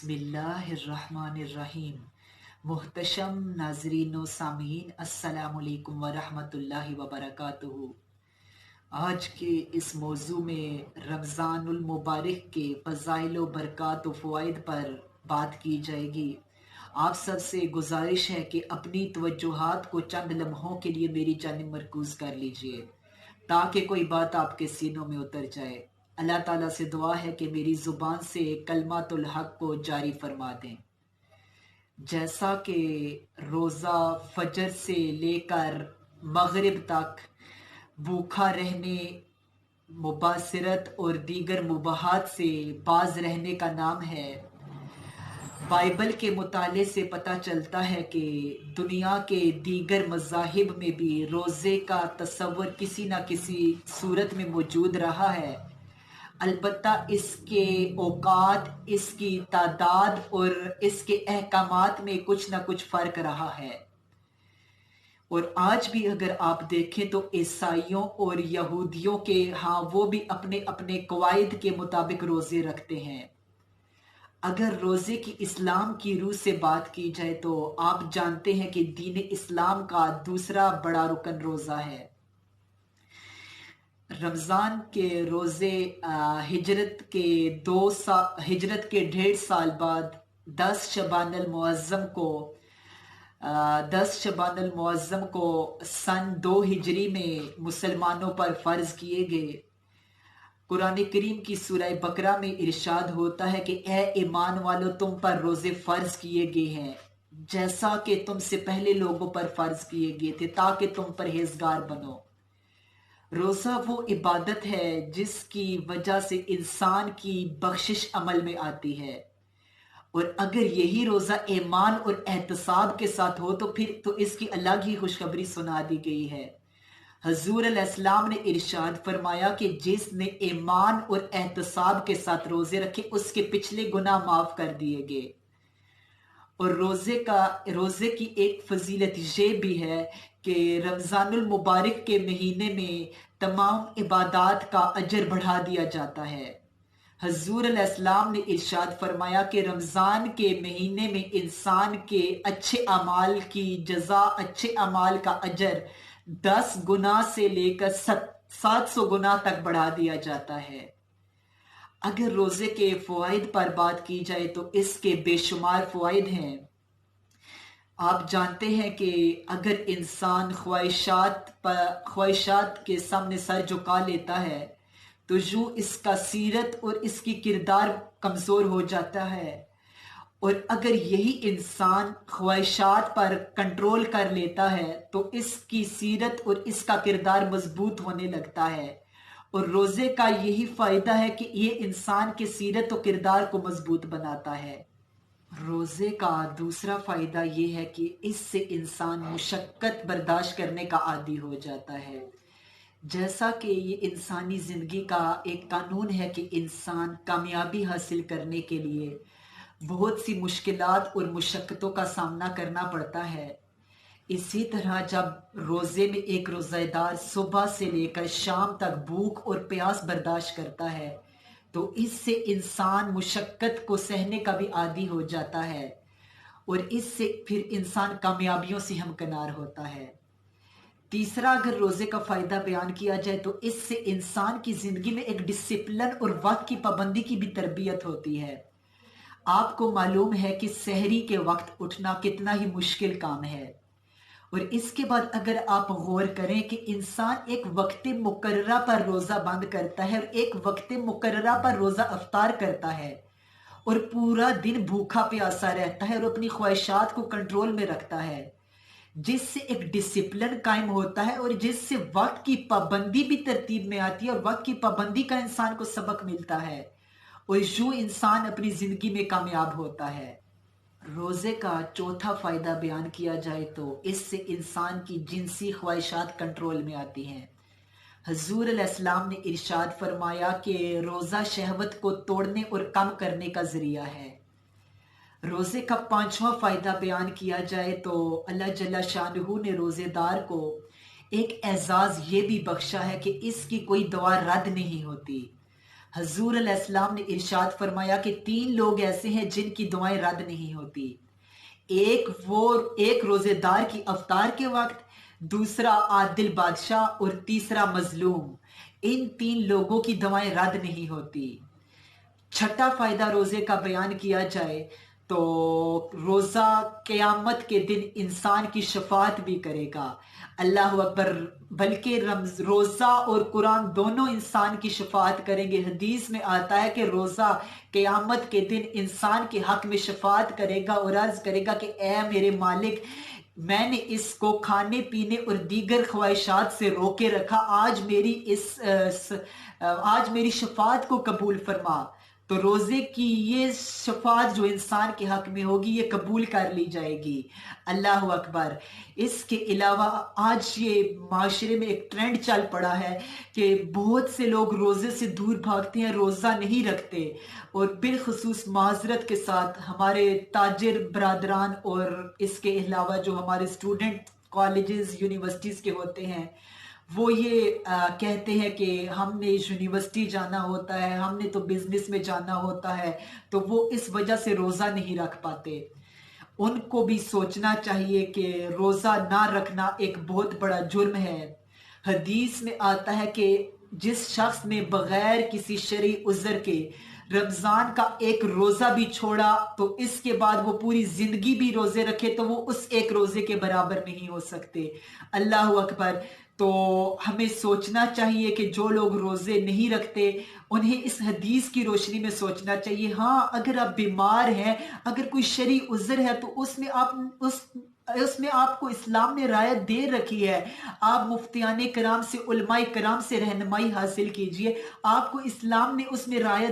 बिस्मिल्लाहिर्रहमानिर्रहीम। मुहतशम नाजरीन व सामीन, अस्सलामु अलैकुम व रहमतुल्लाहि व बरकातुहू। आज के इस मौजू में रमज़ानुल मुबारक के फ़ज़ाइल व बरक़ात व फ़वाइद पर बात की जाएगी। आप सबसे गुजारिश है कि अपनी तवज्जुहात को चंद लम्हों के लिए मेरी जानिब मरकूज़ कर लीजिए ताकि कोई बात आपके सीनों में उतर जाए। अल्लाह ताला से दुआ है कि मेरी ज़ुबान से कलमातुल हक को जारी फरमा दें। जैसा कि रोज़ा फजर से लेकर मगरिब तक भूखा रहने, मुबासिरत और दीगर मुबाहात से बाज रहने का नाम है, बाइबल के मुताले से पता चलता है कि दुनिया के दीगर मज़ाहिब में भी रोज़े का तस्वर किसी न किसी सूरत में मौजूद रहा है। अलबत्ता इसके औकात, इसकी तादाद और इसके अहकामात में कुछ न कुछ फ़र्क रहा है। और आज भी अगर आप देखें तो ईसाइयों और यहूदियों के वो भी अपने अपने कवायद के मुताबिक रोज़े रखते हैं। अगर रोज़े की इस्लाम की रूह से बात की जाए तो आप जानते हैं कि दीन इस्लाम का दूसरा बड़ा रुकन रोज़ा है। रमज़ान के रोज़े हिजरत के 1.5 साल बाद 10 शबानुल मुअज़्ज़म को सन 2 हिजरी में मुसलमानों पर फ़र्ज़ किए गए। कुरान करीम की सूरह बकरा में इरशाद होता है कि ए ईमान वालों, तुम पर रोज़े फ़र्ज़ किए गए हैं जैसा कि तुमसे पहले लोगों पर फ़र्ज़ किए गए थे ताकि तुम परहेज़गार बनो। रोज़ा वो इबादत है जिसकी वजह से इंसान की बख्शिश अमल में आती है, और अगर यही रोज़ा ईमान और एहतसाब के साथ हो तो फिर तो इसकी अलग ही खुशखबरी सुना दी गई है। हजूर अलैहिस्सलाम ने इरशाद फरमाया कि जिसने ईमान और एहतसाब के साथ रोज़े रखे उसके पिछले गुनाह माफ़ कर दिए गए। और रोज़े की एक फजीलत ये भी है कि रमज़ानुल मुबारक के महीने में तमाम इबादात का अजर बढ़ा दिया जाता है। हजूर अलैहिस्सलाम ने इरशाद फरमाया कि रमज़ान के महीने में इंसान के अच्छे अमाल की जज़ा, अच्छे अमाल का अजर 10 गुना से लेकर 700 गुना तक बढ़ा दिया जाता है। अगर रोज़े के फ़वाइद पर बात की जाए तो इसके बेशुमार फ़वाइद हैं। आप जानते हैं कि अगर इंसान ख्वाहिशात के सामने सर झुका लेता है तो यूं इसका सीरत और इसकी किरदार कमज़ोर हो जाता है, और अगर यही इंसान ख्वाहिशात पर कंट्रोल कर लेता है तो इसकी सीरत और इसका किरदार मजबूत होने लगता है। और रोज़े का यही फ़ायदा है कि ये इंसान के सीरत और किरदार को मजबूत बनाता है। रोज़े का दूसरा फ़ायदा ये है कि इससे इंसान मुशक्क़त बर्दाश्त करने का आदी हो जाता है। जैसा कि ये इंसानी ज़िंदगी का एक कानून है कि इंसान कामयाबी हासिल करने के लिए बहुत सी मुश्किलात और मुशक्क़तों का सामना करना पड़ता है। इसी तरह जब रोज़े में एक रोज़ेदार सुबह से लेकर शाम तक भूख और प्यास बर्दाश्त करता है तो इससे इंसान मुशक्क़त को सहने का भी आदी हो जाता है, और इससे फिर इंसान कामयाबियों से हमकिनार होता है। तीसरा, अगर रोज़े का फ़ायदा बयान किया जाए तो इससे इंसान की ज़िंदगी में एक डिसिप्लिन और वक्त की पाबंदी की भी तरबियत होती है। आपको मालूम है कि सहरी के वक्त उठना कितना ही मुश्किल काम है, और इसके बाद अगर आप गौर करें कि इंसान एक वक्त मुकर्ररा पर रोज़ा बंद करता है और एक वक्त मुकर्ररा पर रोज़ा अफ्तार करता है और पूरा दिन भूखा प्यासा रहता है और अपनी ख्वाहिशात को कंट्रोल में रखता है, जिससे एक डिसिप्लिन कायम होता है और जिससे वक्त की पाबंदी भी तरतीब में आती है और वक्त की पाबंदी का इंसान को सबक मिलता है, और यूं इंसान अपनी ज़िंदगी में कामयाब होता है। रोज़े का चौथा फ़ायदा बयान किया जाए तो इससे इंसान की जिनसी ख्वाहिशात कंट्रोल में आती हैं। हजूर अलैहिस्सलाम ने इरशाद फरमाया कि रोज़ा शहवत को तोड़ने और कम करने का ज़रिया है। रोज़े का पांचवा फ़ायदा बयान किया जाए तो अल्लाह जल्ला शानहू ने रोज़ेदार को एक एजाज़ ये भी बख्शा है कि इसकी कोई दुआ रद्द नहीं होती। حضور علیہ السلام نے ارشاد فرمایا کہ 3 لوگ ایسے ہیں جن کی دعائیں رد نہیں ہوتی، ایک روزے دار کی افطار کے وقت، دوسرا عادل بادشاہ اور تیسرا مظلوم۔ ان 3 لوگوں کی دعائیں رد نہیں ہوتی۔ چھٹا فائدہ روزے کا بیان کیا جائے تو روزہ قیامت کے دن انسان کی شفاعت بھی کرے گا۔ اللہ اکبر! بلکہ روزہ اور قرآن دونوں انسان کی شفاعت کریں گے۔ حدیث میں آتا ہے کہ روزہ قیامت کے دن انسان کے حق میں شفاعت کرے گا اور عرض کرے گا کہ اے میرے مالک، میں نے اس کو کھانے پینے اور دیگر خواہشات سے روکے رکھا، آج میری شفاعت کو قبول فرما۔ تو روزے کی یہ شفاعت جو انسان کے حق میں ہوگی یہ قبول کر لی جائے گی۔ اللہ اکبر! اس کے علاوہ آج یہ معاشرے میں ایک ٹرینڈ چل پڑا ہے کہ بہت سے لوگ روزے سے دور بھاگتے ہیں، روزہ نہیں رکھتے، اور بالخصوص معذرت کے ساتھ ہمارے تاجر برادران اور اس کے علاوہ جو ہمارے اسٹوڈنٹ کالجز یونیورسٹیز کے ہوتے ہیں، وہ یہ کہتے ہیں کہ ہم نے یونیورسٹی جانا ہوتا ہے، ہم نے تو بزنس میں جانا ہوتا ہے، تو وہ اس وجہ سے روزہ نہیں رکھ پاتے۔ ان کو بھی سوچنا چاہیے کہ روزہ نہ رکھنا ایک بہت بڑا جرم ہے۔ حدیث میں آتا ہے کہ جس شخص نے بغیر کسی شرعی عذر کے رمضان کا ایک روزہ بھی چھوڑا تو اس کے بعد وہ پوری زندگی بھی روزے رکھے تو وہ اس ایک روزے کے برابر نہیں ہو سکتے۔ اللہ اکبر! تو ہمیں سوچنا چاہیے کہ جو لوگ روزے نہیں رکھتے انہیں اس حدیث کی روشنی میں سوچنا چاہیے۔ ہاں، اگر آپ بیمار ہیں، اگر کوئی شرعی عذر ہے تو اس میں آپ کو اسلام نے رعایت دے رکھی ہے۔ آپ مفتیان کرام سے، علماء کرام سے رہنمائی حاصل کیجئے، آپ کو اسلام نے اس میں رعایت